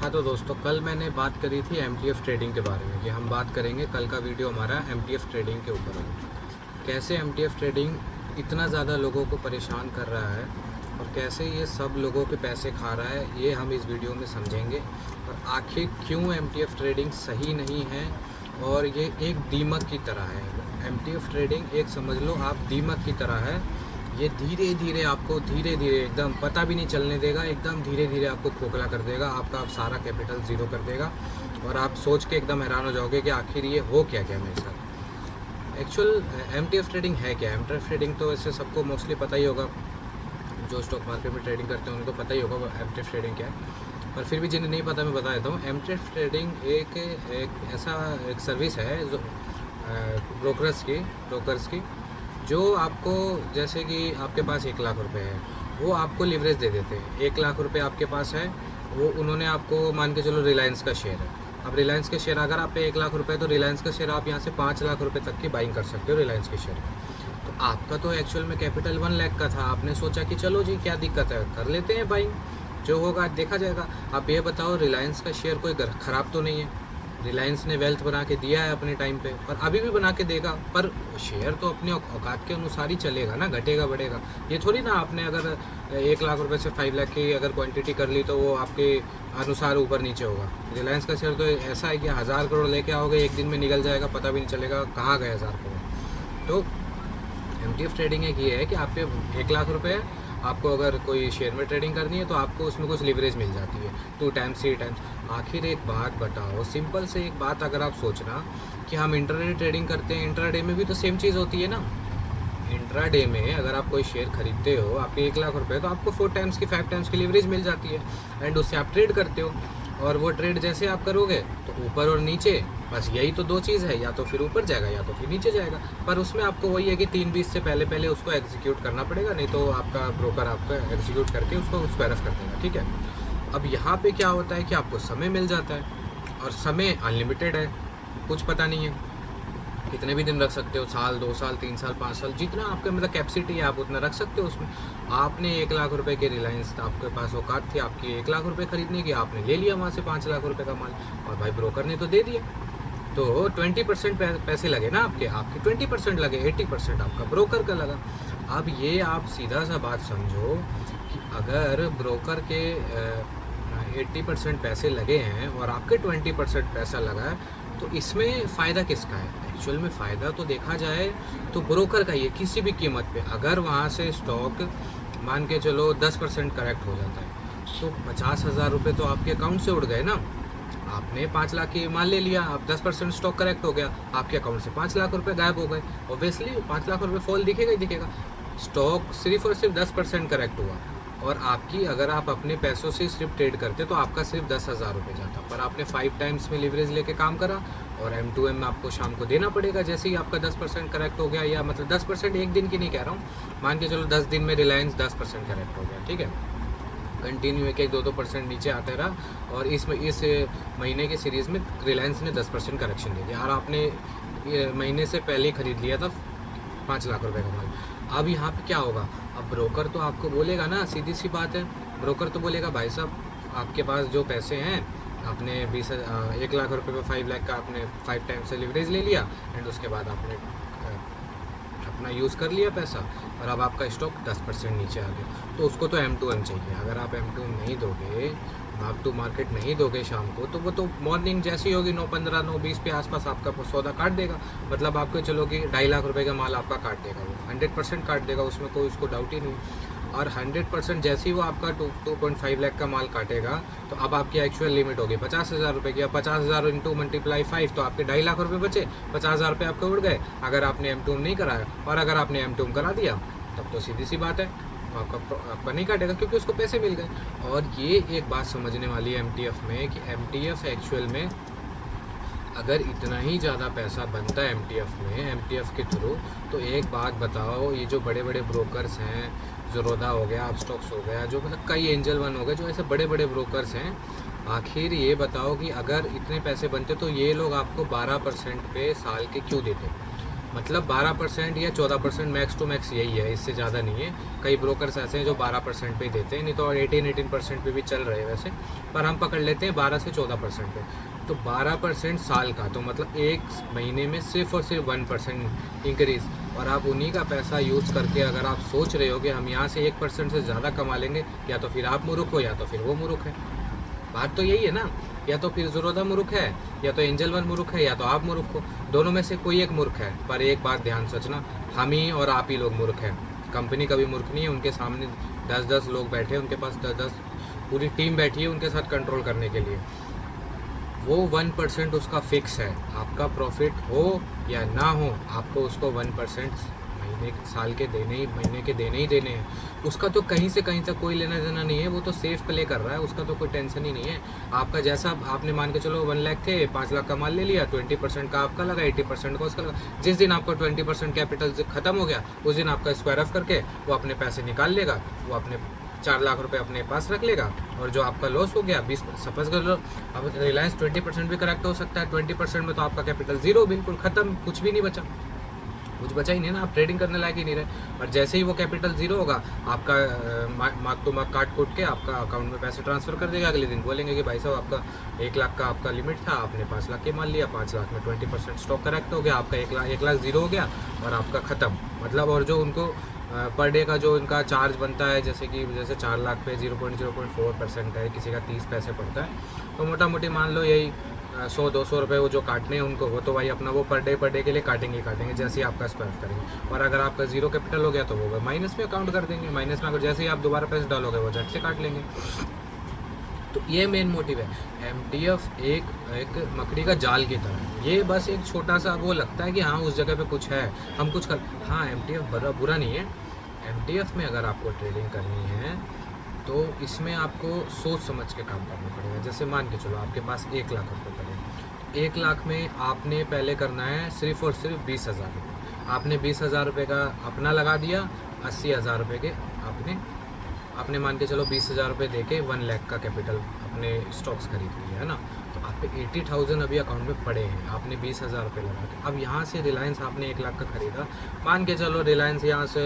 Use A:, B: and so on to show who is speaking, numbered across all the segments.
A: हाँ तो दोस्तों, कल मैंने बात करी थी एमटीएफ ट्रेडिंग के बारे में कि हम बात करेंगे। कल का वीडियो हमारा एमटीएफ ट्रेडिंग के ऊपर होगा। कैसे एमटीएफ ट्रेडिंग इतना ज़्यादा लोगों को परेशान कर रहा है और कैसे ये सब लोगों के पैसे खा रहा है, ये हम इस वीडियो में समझेंगे। और आखिर क्यों एमटीएफ ट्रेडिंग सही नहीं है और ये एक दीमक की तरह है। एमटीएफ ट्रेडिंग एक समझ लो आप दीमक की तरह है। ये धीरे धीरे आपको एकदम पता भी नहीं चलने देगा, एकदम धीरे धीरे आपको खोखला कर देगा, आपका सारा कैपिटल ज़ीरो कर देगा और आप सोच के एकदम हैरान हो जाओगे कि आखिर ये हो क्या क्या मेरे साथ। एक्चुअल एमटीएफ ट्रेडिंग है क्या? एमटीएफ ट्रेडिंग तो वैसे सबको मोस्टली पता ही होगा, जो स्टॉक मार्केट में ट्रेडिंग करते हैं उनको पता ही होगा एमटीएफ ट्रेडिंग क्या है। पर फिर भी जिन्हें नहीं पता मैं बता देता हूँ। एमटीएफ ट्रेडिंग एक ऐसा एक सर्विस है जो ब्रोकर्स की जो आपको, जैसे कि आपके पास 1 लाख रुपए है, वो आपको लिवरेज दे देते हैं। 1 लाख रुपए आपके पास है, वो उन्होंने आपको, मान के चलो रिलायंस का शेयर है। अब रिलायंस के शेयर अगर आप पे 1 लाख रुपए, तो रिलायंस का शेयर आप यहाँ से 5 लाख रुपए तक की बाइंग कर सकते हो रिलायंस के शेयर। तो आपका तो एक्चुअल में कैपिटल 1 लाख का था, आपने सोचा कि चलो जी क्या दिक्कत है, कर लेते हैं बाइंग, जो होगा देखा जाएगा। आप ये बताओ, रिलायंस का शेयर कोई ख़राब तो नहीं है। रिलायंस ने वेल्थ बना के दिया है अपने टाइम पे और अभी भी बना के देगा, पर शेयर तो अपने औकात के अनुसार ही चलेगा ना, घटेगा बढ़ेगा। ये थोड़ी ना आपने अगर 1 लाख रुपए से 5 लाख की अगर क्वांटिटी कर ली तो वो आपके अनुसार ऊपर नीचे होगा। रिलायंस का शेयर तो ऐसा है कि 1000 करोड़ लेके आओगे, एक दिन में निकल जाएगा, पता भी नहीं चलेगा कहाँ गए 1000 करोड़। तो एमटीएफ ट्रेडिंग एक ये है कि आप पे 1 लाख रुपए है, आपको अगर कोई शेयर में ट्रेडिंग करनी है तो आपको उसमें कुछ लिवरेज मिल जाती है 2 टाइम्स 3 टाइम्स। आखिर एक बात बताओ, सिंपल से एक बात अगर आप सोचना कि हम इंट्राडे ट्रेडिंग करते हैं, इंट्राडे में भी तो सेम चीज़ होती है ना। इंट्राडे में अगर आप कोई शेयर खरीदते हो, आपके 1 लाख रुपए, तो आपको 4 टाइम्स की 5 टाइम्स की लिवरेज मिल जाती है एंड उससे आप ट्रेड करते हो। और वो ट्रेड जैसे आप करोगे तो ऊपर और नीचे, बस यही तो 2 चीज़ है, या तो फिर ऊपर जाएगा या तो फिर नीचे जाएगा। पर उसमें आपको वही है कि 3:20 से पहले उसको एग्जीक्यूट करना पड़ेगा, नहीं तो आपका ब्रोकर आपको एग्जीक्यूट करके उसको स्क्वायर ऑफ कर देगा। ठीक है, अब यहाँ पे क्या होता है कि आपको समय मिल जाता है और समय अनलिमिटेड है, कुछ पता नहीं है कितने भी दिन रख सकते हो, साल 2 साल 3 साल 5 साल, जितना आपके मतलब कैपेसिटी है आप उतना रख सकते हो उसमें। आपने 1 लाख रुपए के रिलायंस, आपके पास औकात थी आपकी 1 लाख रुपए खरीदने की, आपने ले लिया वहाँ से 5 लाख रुपए का माल और भाई ब्रोकर ने तो दे दिया। तो 20% पैसे लगे ना आपके 20% लगे, 80% आपका ब्रोकर का लगा। अब ये आप सीधा सा बात समझो कि अगर ब्रोकर के 80% पैसे लगे हैं और आपके 20% पैसा लगा है, तो इसमें फ़ायदा किसका है? एक्चुअल में फ़ायदा तो देखा जाए तो ब्रोकर का ही है, किसी भी कीमत पे। अगर वहाँ से स्टॉक मान के चलो 10% करेक्ट हो जाता है तो 50,000 रुपये तो आपके अकाउंट से उड़ गए ना। आपने 5 लाख की माल ले लिया, अब 10% स्टॉक करेक्ट हो गया, आपके अकाउंट से 5 लाख रुपये गायब हो गए। ऑब्वियसली 5 लाख रुपये फॉल दिखेगा ही दिखेगा। स्टॉक सिर्फ और सिर्फ 10% करेक्ट हुआ और आपकी, अगर आप अपने पैसों से सिर्फ ट्रेड करते तो आपका सिर्फ 10,000 रुपये जाता, पर आपने 5 टाइम्स में लिवरेज लेके काम करा और M2M में आपको शाम को देना पड़ेगा जैसे ही आपका 10% करेक्ट हो गया। या मतलब 10% एक दिन की नहीं कह रहा हूँ, मान के चलो 10 दिन में रिलायंस 10% करेक्ट हो गया, ठीक है, कंटिन्यू एक 2% नीचे आता रहा और इस महीने के सीरीज़ में रिलायंस ने 10% करेक्शन दे दिया और आपने महीने से पहले ही खरीद लिया था 5 लाख रुपए का माल। अब यहाँ पे क्या होगा? अब ब्रोकर तो आपको बोलेगा ना, सीधी सी बात है, ब्रोकर तो बोलेगा भाई साहब आपके पास जो पैसे हैं, आपने 1 लाख रुपए पे 5 लाख का आपने 5 टाइम्स से लिवरेज ले लिया एंड उसके बाद आपने अपना यूज़ कर लिया पैसा और अब आपका स्टॉक 10% नीचे आ गया, तो उसको तो M2M चाहिए। अगर आप M2M नहीं दोगे, मार्क टू मार्केट नहीं दोगे शाम को, तो वो तो मॉर्निंग जैसी होगी 9:15 9:20 पे आसपास आपका सौदा काट देगा। मतलब आपको चलो कि 2.5 लाख रुपए का माल आपका काट देगा, वो 100% काट देगा, उसमें कोई उसको डाउट ही नहीं। और 100% जैसे ही वो आपका 2.5 लाख का माल काटेगा, तो अब आपकी एक्चुअल लिमिट होगी 50,000 रुपये की। अब 50,000 इंटू मल्टीप्लाई 5, तो आपके 2.5 लाख रुपये बचे, 50,000 रुपये आपके उड़ गए अगर आपने M2M नहीं कराया। और अगर आपने M2M करा दिया तब तो सीधी सी बात है आपका नहीं काटेगा, क्योंकि उसको पैसे मिल गए। और ये एक बात समझने वाली है MTF में कि MTF एक्चुअल में अगर इतना ही ज़्यादा पैसा बनता है MTF के थ्रू, तो एक बात बताओ, ये जो बड़े बड़े ब्रोकर्स हैं, ज़रोदा हो गया, अपस्टॉक्स हो गया, जो मतलब कई एंजल वन हो गए, जो ऐसे बड़े बड़े ब्रोकर्स हैं, आखिर ये बताओ कि अगर इतने पैसे बनते तो ये लोग आपको 12% पे साल के क्यों देते? मतलब 12% या 14% मैक्स टू मैक्स यही है, इससे ज़्यादा नहीं है। कई ब्रोकर्स ऐसे हैं जो 12% पे ही देते हैं, नहीं तो 18% पे भी चल रहे हैं वैसे, पर हम पकड़ लेते हैं 12 से 14% पे। तो 12% साल का, तो मतलब एक महीने में सिर्फ और सिर्फ 1% इंक्रीज़, और आप उन्हीं का पैसा यूज़ करके अगर आप सोच रहे हो कि हम यहाँ से 1% से ज़्यादा कमा लेंगे, या तो फिर आप मुरुख हो या तो फिर वो मुरुख है। बात तो यही है ना, या तो फिर ज़ुरोदा मुरुख है, या तो एंजल वन मुरुख है, या तो आप मुरुख हो। दोनों में से कोई एक मूर्ख है। पर एक बात ध्यान सोचना, हम ही और आप ही लोग मूर्ख हैं। कंपनी कभी मूर्ख नहीं है। उनके सामने 10-10 लोग बैठे हैं, उनके पास 10-10 पूरी टीम बैठी है उनके साथ कंट्रोल करने के लिए। वो 1% उसका फिक्स है। आपका प्रॉफिट हो या ना हो, आपको उसको 1% महीने साल के देने ही, महीने के देने ही देने हैं। उसका तो कहीं से कहीं तक कोई लेना देना नहीं है। वो तो सेफ प्ले कर रहा है, उसका तो कोई टेंशन ही नहीं है। आपका जैसा आपने मान के चलो 1 लाख थे, 5 लाख का माल ले लिया, 20% का आपका लगा, 80% का उसका लगा। जिस दिन आपका 20% कैपिटल खत्म हो गया, उस दिन आपका स्क्वायर ऑफ करके वो अपने पैसे निकाल लेगा। वो अपने 4 लाख रुपए अपने पास रख लेगा, और जो आपका लॉस हो गया 20, सपोज कर लो अब रिलायंस 20% भी करेक्ट हो सकता है। 20% में तो आपका कैपिटल ज़ीरो, बिल्कुल ख़त्म, कुछ भी नहीं बचा, कुछ बचा ही नहीं ना, आप ट्रेडिंग करने लायक ही नहीं रहे। और जैसे ही वो कैपिटल ज़ीरो होगा, आपका मार्क टू मार्क काट कूट के आपका अकाउंट में पैसे ट्रांसफ़र कर देगा। अगले दिन बोलेंगे कि भाई साहब आपका 1 लाख का आपका लिमिट था, आपने 5 लाख के मान लिया, 5 लाख में 20% स्टॉक करेक्ट हो गया, आपका 1 लाख ज़ीरो हो गया और आपका ख़त्म। मतलब और जो उनको पर डे का जो इनका चार्ज बनता है, जैसे 4 लाख पे 0.04% है, किसी का 30 पैसे पड़ता है, तो मोटा मोटी मान लो यही 100-200 रुपये वो जो काटने हैं उनको, वो तो भाई अपना वो पर डे के लिए काटेंगे जैसे ही आपका स्क्वायर करेंगे। और अगर आपका ज़ीरो कैपिटल हो गया तो वो माइनस में अकाउंट कर देंगे। माइनस में अगर जैसे ही आप दोबारा पैसे डालोगे वो झट से काट लेंगे। तो ये मेन मोटिव है। MTF एक मकड़ी का जाल की तरह है। ये बस एक छोटा सा वो लगता है कि हाँ उस जगह पे कुछ है, हम कुछ कर, हाँ MTF बुरा नहीं है। MTF में अगर आपको ट्रेडिंग करनी है तो इसमें आपको सोच समझ के काम करना पड़ेगा। जैसे मान के चलो आपके पास 1 लाख रुपये पड़े, 1 लाख में आपने पहले करना है सिर्फ और सिर्फ 20,000 रुपये। आपने 20,000 रुपये का अपना लगा दिया, 80,000 रुपये के आपने मान के चलो 20,000 रुपये दे के 1 लाख का कैपिटल अपने स्टॉक्स खरीद लिया है ना। तो आप पे 80,000 अभी अकाउंट में पड़े हैं, आपने 20,000 रुपये लगा के। अब यहाँ से रिलायंस आपने 1 लाख का ख़रीदा, मान के चलो रिलायंस यहाँ से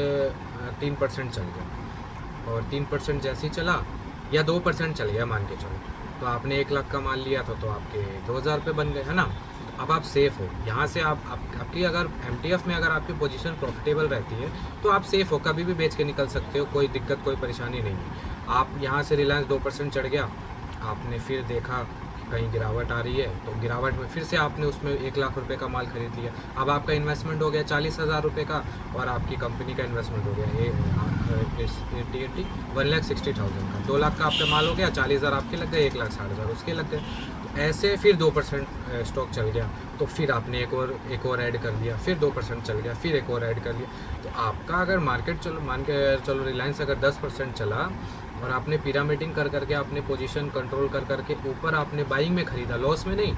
A: 3% चल गया, और 3% जैसे ही चला, या 2% चल गया मान के चलो, तो आपने 1 लाख का माल लिया था, तो आपके 2,000 रुपये बन गए, है ना। तो अब आप सेफ़ हो यहाँ से। आपकी अगर MTF में अगर आपकी पोजीशन प्रॉफिटेबल रहती है तो आप सेफ़ हो, कभी भी बेच के निकल सकते हो, कोई दिक्कत कोई परेशानी नहीं है। आप यहाँ से रिलायंस 2% चढ़ गया, आपने फिर देखा कहीं गिरावट आ रही है, तो गिरावट में फिर से आपने उसमें 1 लाख रुपए का माल खरीद लिया। अब आपका इन्वेस्टमेंट हो गया 40,000 रुपये का, और आपकी कंपनी का इन्वेस्टमेंट हो गया 1,60,000 का। 2 लाख का आपका माल हो गया, 40,000 आपके लग गए, 1,60,000 उसके लग गए। तो ऐसे फिर 2% स्टॉक चल गया, तो फिर आपने एक और ऐड कर लिया, फिर 2% चल गया, फिर एक और ऐड कर लिया। तो आपका अगर मार्केट चलो मान के चलो रिलायंस अगर 10% चला, और आपने पिरामिडिंग कर करके आपने पोजीशन कंट्रोल कर करके ऊपर आपने बाइंग में ख़रीदा, लॉस में नहीं,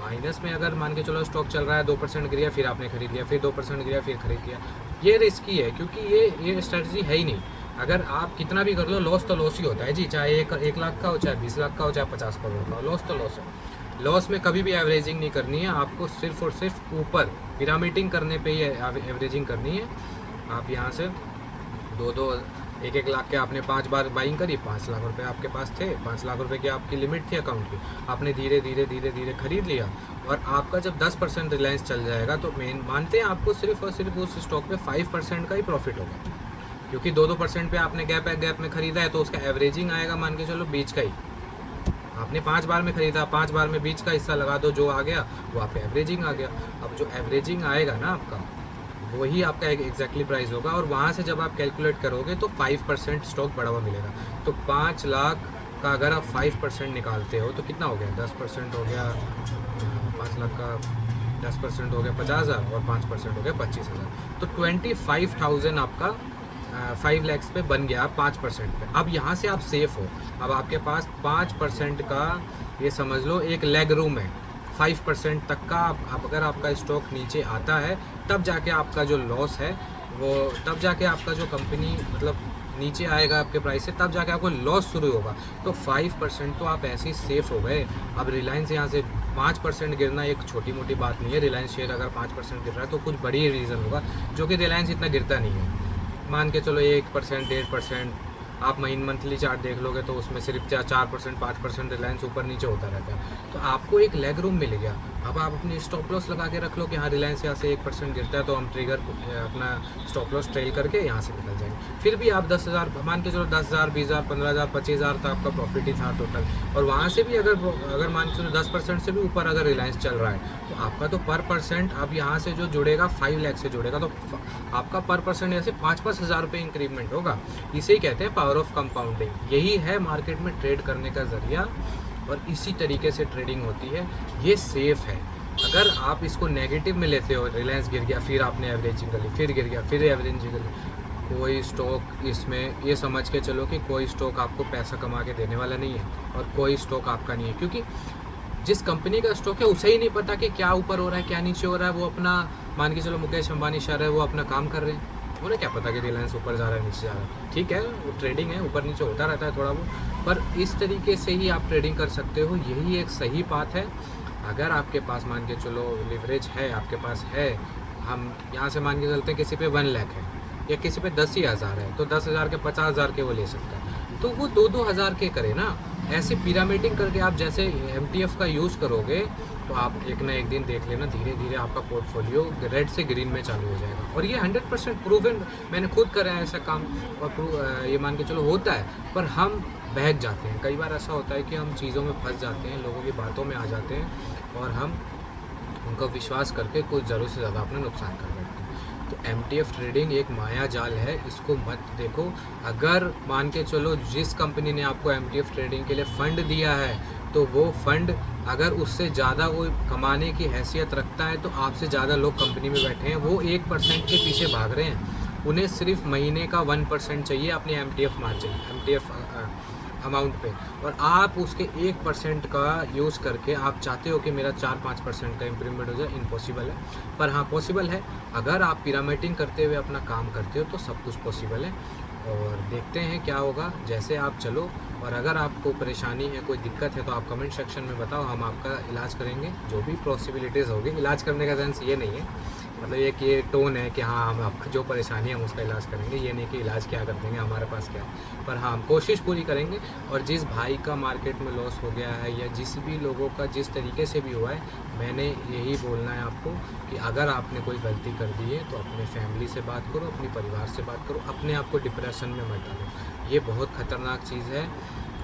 A: माइनस में अगर मान के चलो स्टॉक चल रहा है, 2% गिरा फिर आपने खरीद लिया, फिर 2% गिरा फिर खरीद लिया, ये रिस्की है, क्योंकि ये स्ट्रेटजी है ही नहीं। अगर आप कितना भी कर लो, लॉस तो लॉस ही होता है जी, चाहे 1 लाख का हो, चाहे 20 लाख का हो, चाहे 50 करोड़ का हो, लॉस तो लॉस है। लॉस में कभी भी एवरेजिंग नहीं करनी है, आपको सिर्फ और सिर्फ ऊपर पिरामिडिंग करने पे ही एवरेजिंग करनी है। आप यहाँ से 1-1 लाख के आपने 5 बार बाइंग करी, 5 लाख रुपए आपके पास थे, 5 लाख रुपए की आपकी लिमिट थी अकाउंट की, आपने धीरे धीरे खरीद लिया, और आपका जब 10% रिलायंस चल जाएगा तो मानते हैं आपको सिर्फ और सिर्फ उस स्टॉक में 5% का ही प्रॉफिट होगा, क्योंकि 2-2% पे आपने गैप में ख़रीदा है, तो उसका एवरेजिंग आएगा मान के चलो बीच का ही। आपने 5 बार में ख़रीदा, 5 बार में बीच का हिस्सा लगा दो, जो आ गया वो आपका एवरेजिंग आ गया। अब जो एवरेजिंग आएगा ना आपका, वही आपका एग्जैक्टली प्राइस होगा, और वहाँ से जब आप कैलकुलेट करोगे तो 5% स्टॉक बढ़ा हुआ मिलेगा। तो 5 लाख का अगर आप 5% निकालते हो तो कितना हो गया, 10% हो गया, 5 लाख का 10% हो गया 50,000, और 5% हो गया 25,000, तो 25,000 आपका 5 लाख पे बन गया 5% पे। अब यहाँ से आप सेफ़ हो। अब आपके पास 5% का ये समझ लो एक लेग रूम है, 5% तक का। आप अगर आपका स्टॉक नीचे आता है, तब जाके आपका जो लॉस है वो, तब जाके आपका जो कंपनी मतलब नीचे आएगा आपके प्राइस से, तब जाके आपको लॉस शुरू होगा। तो 5% तो आप ऐसे ही सेफ हो गए। अब रिलायंस यहाँ से 5% गिरना एक छोटी मोटी बात नहीं है। रिलायंस शेयर अगर 5% गिर रहा है तो कुछ बड़ी रीज़न होगा, जो कि रिलायंस इतना गिरता नहीं है। मान के चलो 1%, 1.5%, आप मंथली चार्ट देख लोगे तो उसमें सिर्फ 4%, 5% रिलायंस ऊपर नीचे होता रहता है। तो आपको एक लेग रूम मिल गया। अब आप अपनी स्टॉप लॉस लगा के रख लो कि हाँ रिलायंस यहाँ से 1% गिरता है तो हम ट्रिगर अपना स्टॉप लॉस ट्रेल करके यहाँ से निकल जाएंगे। फिर भी आप 10,000 मान के चलो, 10,000, 20,000, 15,000, 25,000 तक आपका प्रॉफिट ही था टोटल। और वहाँ से भी अगर मान के चलो 10% से भी ऊपर अगर रिलायंस चल रहा है तो आपका तो पर परसेंट अब यहाँ से जो जुड़ेगा 5 लाख से जुड़ेगा, तो आपका पर परसेंट ऐसे 5-5 हज़ार रुपये इंक्रीमेंट होगा। इसे ही कहते हैं पावर ऑफ कंपाउंडिंग। यही है मार्केट में ट्रेड करने का जरिया, और इसी तरीके से ट्रेडिंग होती है। ये सेफ है। अगर आप इसको नेगेटिव में लेते हो, रिलायंस गिर गया फिर आपने एवरेजिंग कर ली, फिर गिर गया फिर एवरेजिंग कर ली, कोई स्टॉक इसमें ये समझ के चलो कि कोई स्टॉक आपको पैसा कमा के देने वाला नहीं है, और कोई स्टॉक आपका नहीं है। क्योंकि जिस कंपनी का स्टॉक है उसे ही नहीं पता कि क्या ऊपर हो रहा है क्या नीचे हो रहा है। वो अपना मान के चलो मुकेश अंबानी शहर है, वो अपना काम कर रहे हैं, उन्हें क्या पता कि रिलायंस ऊपर जा रहा है नीचे जा रहा है। ठीक है, वो ट्रेडिंग है, ऊपर नीचे होता रहता है थोड़ा बहुत, पर इस तरीके से ही आप ट्रेडिंग कर सकते हो। यही एक सही बात है। अगर आपके पास मान के चलो लिवरेज है, आपके पास है, हम यहाँ से मान के चलते हैं किसी पे 1 लाख है या किसी पे 10,000 है, तो 10,000 के 50,000 के वो ले सकता है, तो वो 2-2 हज़ार के करे ना। ऐसे पिरामिडिंग करके आप जैसे MTF का यूज़ करोगे तो आप एक ना एक दिन देख लेना, धीरे धीरे आपका पोर्टफोलियो रेड से ग्रीन में चालू हो जाएगा। और ये 100% प्रूवन, मैंने खुद करा है ऐसा काम, और ये मान के चलो होता है। पर हम बहक जाते हैं, कई बार ऐसा होता है कि हम चीज़ों में फंस जाते हैं, लोगों की बातों में आ जाते हैं, और हम उनका विश्वास करके कुछ ज़रूरत से ज़्यादा अपना नुकसान कर बैठते हैं। तो MTF ट्रेडिंग एक माया जाल है, इसको मत देखो। अगर मान के चलो जिस कंपनी ने आपको MTF ट्रेडिंग के लिए फ़ंड दिया है, तो वो फंड अगर उससे ज़्यादा वो कमाने की हैसियत रखता है, तो आपसे ज़्यादा लोग कंपनी में बैठे हैं, वो 1% के पीछे भाग रहे हैं। उन्हें सिर्फ महीने का 1% चाहिए अपने MTF मार्जिन, MTF अमाउंट पे, और आप उसके 1% का यूज़ करके आप चाहते हो कि मेरा 4-5% का इम्प्रूवमेंट हो जाए। इम्पॉसिबल है, पर हाँ पॉसिबल है। अगर आप पिरामिडिंग करते हुए अपना काम करते हो तो सब कुछ पॉसिबल है। और देखते हैं क्या होगा जैसे आप चलो। और अगर आपको परेशानी है, कोई दिक्कत है, तो आप कमेंट सेक्शन में बताओ, हम आपका इलाज करेंगे। जो भी पॉसिबिलिटीज़ होगी, इलाज करने का सेंस ये नहीं है, मतलब एक ये टोन है कि हाँ हम आपको जो परेशानी है हम उसका इलाज करेंगे, ये नहीं कि इलाज क्या कर देंगे, हमारे पास क्या है। पर हाँ हम कोशिश पूरी करेंगे। और जिस भाई का मार्केट में लॉस हो गया है, या जिस भी लोगों का जिस तरीके से भी हुआ है, मैंने यही बोलना है आपको कि अगर आपने कोई गलती कर दी है तो अपने फैमिली से बात करो, अपने परिवार से बात करो, अपने आप को डिप्रेशन में मत डालो। ये बहुत ख़तरनाक चीज़ है।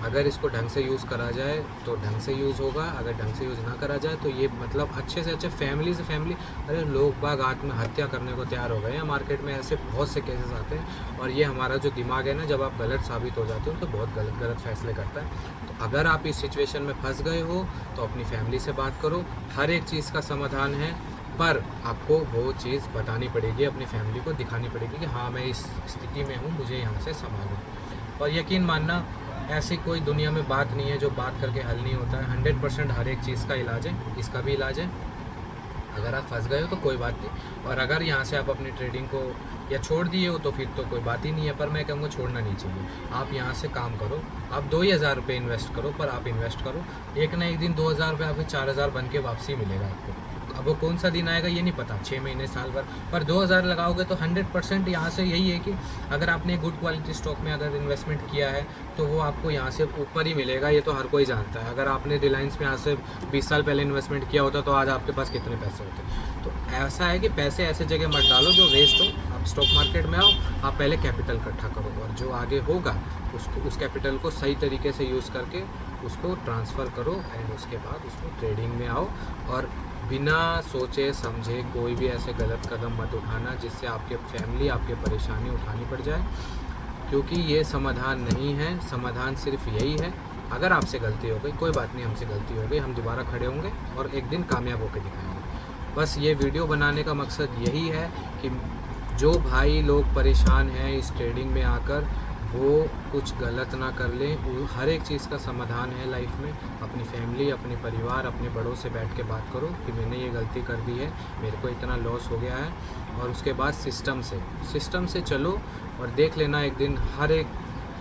A: अगर इसको ढंग से यूज़ करा जाए तो ढंग से यूज़ होगा, अगर ढंग से यूज़ ना करा जाए तो ये मतलब अच्छे से अच्छे फैमिली से फैमिली, अरे लोग बाग आत्महत्या करने को तैयार हो गए हैं। मार्केट में ऐसे बहुत से केसेस आते हैं, और ये हमारा जो दिमाग है ना, जब आप गलत साबित हो जाते हो तो बहुत गलत फैसले करता है। तो अगर आप इस सिचुएशन में फंस गए हो तो अपनी फैमिली से बात करो। हर एक चीज़ का समाधान है, पर आपको वो चीज़ बतानी पड़ेगी, अपनी फैमिली को दिखानी पड़ेगी कि हाँ मैं इस स्थिति में हूँ, मुझे यहाँ से संभालो। और यकीन मानना, ऐसी कोई दुनिया में बात नहीं है जो बात करके हल नहीं होता है। 100% हर एक चीज़ का इलाज है, इसका भी इलाज है। अगर आप फंस गए हो तो कोई बात नहीं, और अगर यहाँ से आप अपनी ट्रेडिंग को या छोड़ दिए हो तो फिर तो कोई बात ही नहीं है। पर मैं कहूँगा छोड़ना नहीं चाहिए। आप यहाँ से काम करो, आप 2,000 रुपये इन्वेस्ट करो, पर आप इन्वेस्ट करो, एक ना एक दिन 2,000 रुपये आपके 4,000 बन के वापसी मिलेगा आपको। अब वो कौन सा दिन आएगा ये नहीं पता, 6 महीने साल भर, पर 2,000 लगाओगे तो 100% यहाँ से यही है कि अगर आपने गुड क्वालिटी स्टॉक में अगर इन्वेस्टमेंट किया है तो वो आपको यहाँ से ऊपर ही मिलेगा। ये तो हर कोई जानता है। अगर आपने रिलायंस में आज से 20 साल पहले इन्वेस्टमेंट किया होता तो आज आपके पास कितने पैसे होते। तो ऐसा है कि पैसे ऐसे जगह मत डालो जो वेस्ट हो। आप स्टॉक मार्केट में आओ, आप पहले कैपिटल इकट्ठा करो, और जो आगे होगा उसको, उस कैपिटल को सही तरीके से यूज़ करके उसको ट्रांसफ़र करो, एंड उसके बाद उसको ट्रेडिंग में आओ। और बिना सोचे समझे कोई भी ऐसे गलत कदम मत उठाना जिससे आपके फैमिली, आपके परेशानी उठानी पड़ जाए, क्योंकि ये समाधान नहीं है। समाधान सिर्फ यही है, अगर आपसे गलती हो गई कोई बात नहीं, हमसे गलती हो गई, हम दोबारा खड़े होंगे और एक दिन कामयाब होकर दिखाएंगे। बस ये वीडियो बनाने का मकसद यही है कि जो भाई लोग परेशान हैं इस ट्रेडिंग में आकर, वो कुछ गलत ना कर लें। हर एक चीज़ का समाधान है लाइफ में। अपनी फैमिली, अपने परिवार, अपने बड़ों से बैठ के बात करो कि मैंने ये गलती कर दी है, मेरे को इतना लॉस हो गया है, और उसके बाद सिस्टम से चलो और देख लेना एक दिन हर एक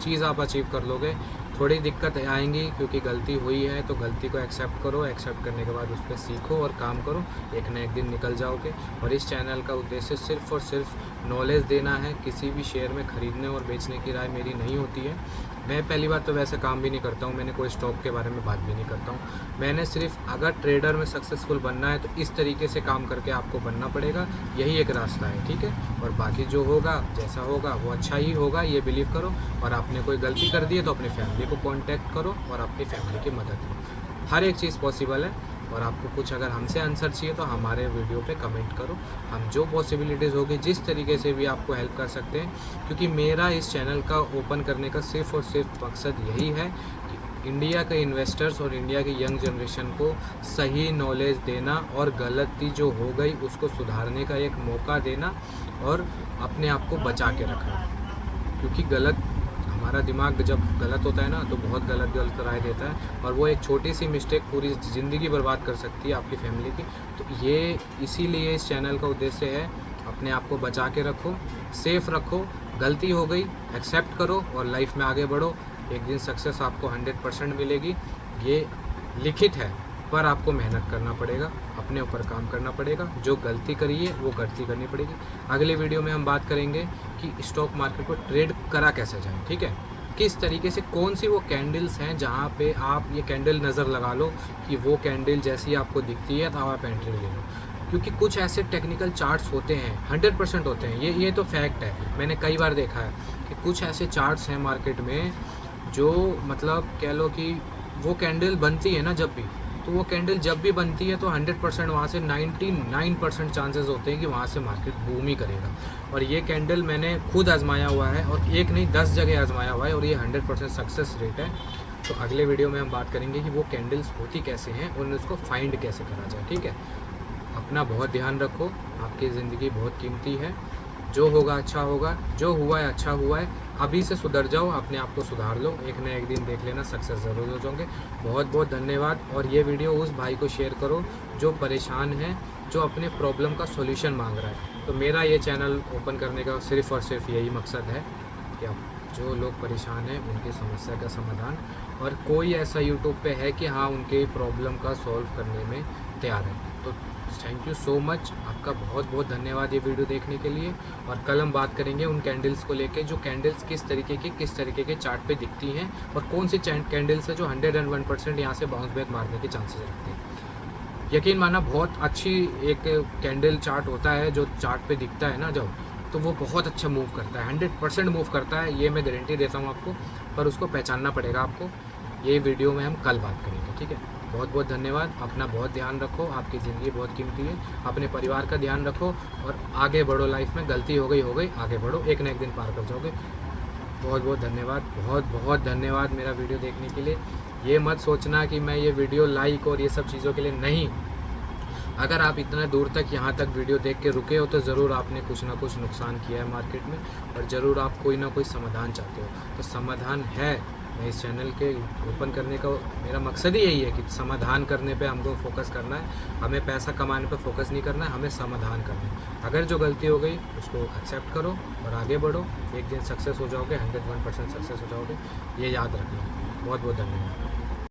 A: चीज़ आप अचीव कर लोगे। थोड़ी दिक्कत आएंगी क्योंकि गलती हुई है, तो गलती को एक्सेप्ट करो। एक्सेप्ट करने के बाद उस पर सीखो और काम करो, एक ना एक दिन निकल जाओगे। और इस चैनल का उद्देश्य सिर्फ़ और सिर्फ नॉलेज देना है। किसी भी शेयर में ख़रीदने और बेचने की राय मेरी नहीं होती है। मैं पहली बात तो वैसे काम भी नहीं करता हूँ, मैंने कोई स्टॉक के बारे में बात भी नहीं करता हूँ। मैंने सिर्फ अगर ट्रेडर में सक्सेसफुल बनना है तो इस तरीके से काम करके आपको बनना पड़ेगा, यही एक रास्ता है, ठीक है। और बाकी जो होगा, जैसा होगा वो अच्छा ही होगा, ये बिलीव करो। और आपने कोई गलती कर दी है तो अपनी फैमिली को कॉन्टैक्ट करो और अपनी फैमिली की मदद करो। हर एक चीज़ पॉसिबल है। और आपको कुछ अगर हमसे आंसर चाहिए तो हमारे वीडियो पे कमेंट करो, हम जो पॉसिबिलिटीज़ होगी जिस तरीके से भी आपको हेल्प कर सकते हैं। क्योंकि मेरा इस चैनल का ओपन करने का सिर्फ़ और सिर्फ मकसद यही है कि इंडिया के इन्वेस्टर्स और इंडिया की यंग जनरेशन को सही नॉलेज देना और गलती जो हो गई उसको सुधारने का एक मौका देना और अपने आप को बचा के रखना। क्योंकि हमारा दिमाग जब गलत होता है ना तो बहुत गलत राय देता है, और वो एक छोटी सी मिस्टेक पूरी ज़िंदगी बर्बाद कर सकती है आपकी फैमिली की। तो ये इसीलिए इस चैनल का उद्देश्य है, अपने आप को बचा के रखो, सेफ़ रखो। गलती हो गई एक्सेप्ट करो और लाइफ में आगे बढ़ो। एक दिन सक्सेस आपको 100% मिलेगी, ये लिखित है। पर आपको मेहनत करना पड़ेगा, अपने ऊपर काम करना पड़ेगा। जो गलती करी है वो गलती करनी पड़ेगी। अगले वीडियो में हम बात करेंगे कि स्टॉक मार्केट को ट्रेड करा कैसे जाए, ठीक है। किस तरीके से, कौन सी वो कैंडल्स हैं जहाँ पे आप ये कैंडल नज़र लगा लो कि वो कैंडल जैसी आपको दिखती है तो आप एंट्री ले लो। क्योंकि कुछ ऐसे टेक्निकल चार्ट्स होते हैं, 100% होते हैं, ये तो फैक्ट है। मैंने कई बार देखा है कि कुछ ऐसे चार्ट्स हैं मार्केट में जो मतलब कह लो कि वो कैंडल बनती है ना जब भी, तो वो कैंडल जब भी बनती है तो 100% वहाँ से 99% चांसेस होते हैं कि वहाँ से मार्केट बूम ही करेगा। और ये कैंडल मैंने खुद आजमाया हुआ है, और एक नहीं 10 जगह आजमाया हुआ है, और ये 100% सक्सेस रेट है। तो अगले वीडियो में हम बात करेंगे कि वो कैंडल्स होती कैसे हैं और उसको फाइंड कैसे करा जाए, ठीक है। अपना बहुत ध्यान रखो, आपकी ज़िंदगी बहुत कीमती है। जो होगा अच्छा होगा, जो हुआ है अच्छा हुआ है। अभी से सुधर जाओ, अपने आप को सुधार लो, एक ना एक दिन देख लेना सक्सेस ज़रूर हो जाओगे। बहुत बहुत धन्यवाद। और ये वीडियो उस भाई को शेयर करो जो परेशान है, जो अपने प्रॉब्लम का सॉल्यूशन मांग रहा है। तो मेरा ये चैनल ओपन करने का सिर्फ़ और सिर्फ यही मकसद है कि आप जो लोग परेशान हैं उनकी समस्या का समाधान, और कोई ऐसा यूट्यूब पे है कि हाँ उनके प्रॉब्लम का सॉल्व करने में तैयार है। तो थैंक यू सो मच, आपका बहुत बहुत धन्यवाद ये वीडियो देखने के लिए। और कल हम बात करेंगे उन कैंडल्स को लेके जो कैंडल्स किस तरीके के चार्ट पे दिखती हैं, और कौन सी कैंडल्स है जो 101% यहाँ से बाउंस बैक मारने के चांसेस रखते हैं। यकीन माना बहुत अच्छी एक कैंडल चार्ट होता है जो चार्ट पे दिखता है ना जब, तो वो बहुत अच्छा मूव करता है, 100% मूव करता है, ये मैं गारंटी देता हूँ आपको। पर उसको पहचानना पड़ेगा आपको। ये वीडियो में हम कल बात करेंगे, ठीक है। बहुत बहुत धन्यवाद। अपना बहुत ध्यान रखो, आपकी ज़िंदगी बहुत कीमती है। अपने परिवार का ध्यान रखो और आगे बढ़ो। लाइफ में गलती हो गई, आगे बढ़ो, एक ना एक दिन पार कर जाओगे। बहुत बहुत धन्यवाद, बहुत बहुत धन्यवाद मेरा वीडियो देखने के लिए। ये मत सोचना कि मैं ये वीडियो लाइक और ये सब चीज़ों के लिए नहीं। अगर आप इतना दूर तक यहाँ तक वीडियो देख के रुके हो तो ज़रूर आपने कुछ ना कुछ नुकसान किया है मार्केट में, और ज़रूर आप कोई ना कोई समाधान चाहते हो। तो समाधान है, मैं इस चैनल के ओपन करने का मेरा मकसद ही यही है कि समाधान करने पे हमको फोकस करना है। हमें पैसा कमाने पे फोकस नहीं करना है, हमें समाधान करना है। अगर जो गलती हो गई उसको एक्सेप्ट करो और आगे बढ़ो, एक दिन सक्सेस हो जाओगे, 101% सक्सेस हो जाओगे, ये याद रखना। बहुत बहुत धन्यवाद।